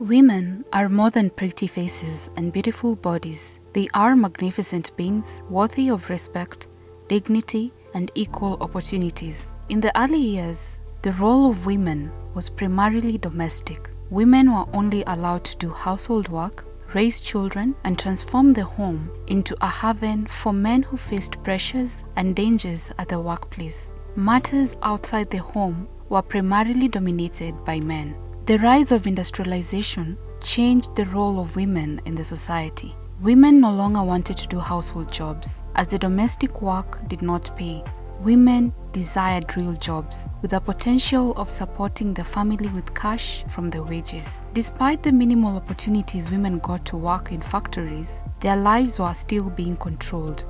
Women are more than pretty faces and beautiful bodies. They are magnificent beings, worthy of respect, dignity, and equal opportunities. In the early years, the role of women was primarily domestic. Women were only allowed to do household work, raise children, and transform the home into a haven for men who faced pressures and dangers at the workplace. Matters outside the home were primarily dominated by men. The rise of industrialization changed the role of women in the society. Women no longer wanted to do household jobs, as the domestic work did not pay. Women desired real jobs, with the potential of supporting the family with cash from the wages. Despite the minimal opportunities women got to work in factories, their lives were still being controlled.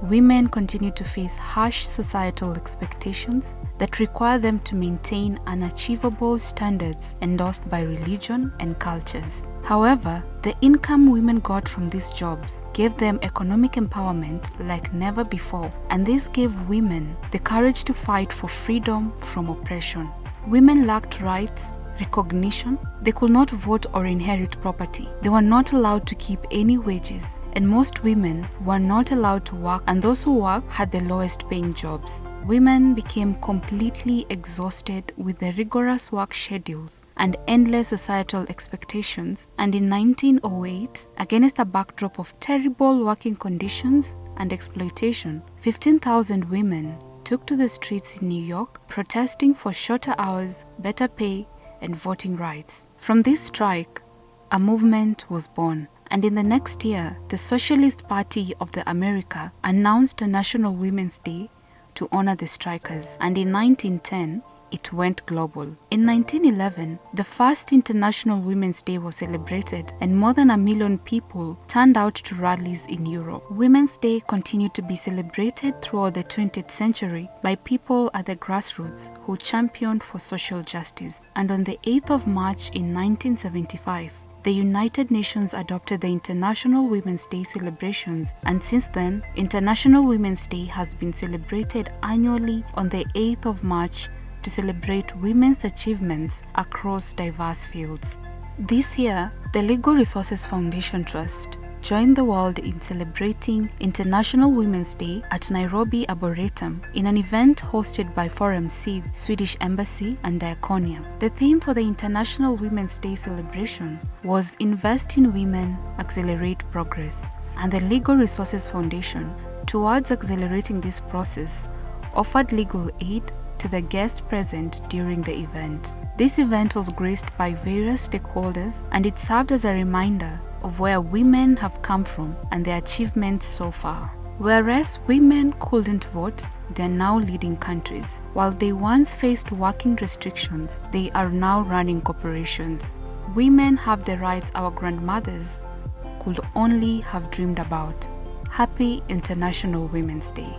Women continue to face harsh societal expectations that require them to maintain unachievable standards endorsed by religion and cultures. However, the income women got from these jobs gave them economic empowerment like never before, and this gave women the courage to fight for freedom from oppression. Women lacked rights, recognition. They could not vote or inherit property. They were not allowed to keep any wages, and most women were not allowed to work, and those who worked had the lowest paying jobs. Women became completely exhausted with the rigorous work schedules and endless societal expectations, and in 1908, against a backdrop of terrible working conditions and exploitation, 15,000 women took to the streets in New York protesting for shorter hours, better pay, and voting rights. From this strike, a movement was born, and in the next year, the Socialist Party of the America announced a National Women's Day to honor the strikers, and in 1910, it went global. In 1911, the first International Women's Day was celebrated, and more than 1 million people turned out to rallies in Europe. Women's Day continued to be celebrated throughout the 20th century by people at the grassroots who championed for social justice. And on the 8th of March in 1975, the United Nations adopted the International Women's Day celebrations, and since then, International Women's Day has been celebrated annually on the 8th of March to celebrate women's achievements across diverse fields. This year, the Legal Resources Foundation Trust joined the world in celebrating International Women's Day at Nairobi Arboretum in an event hosted by Forum C, Swedish Embassy, and Diaconia. The theme for the International Women's Day celebration was Invest in Women, Accelerate Progress, and the Legal Resources Foundation, towards accelerating this process, offered legal aid to the guests present during the event. This event was graced by various stakeholders, and it served as a reminder of where women have come from and their achievements so far. Whereas women couldn't vote, they are now leading countries. While they once faced working restrictions, they are now running corporations. Women have the rights our grandmothers could only have dreamed about. Happy International Women's Day.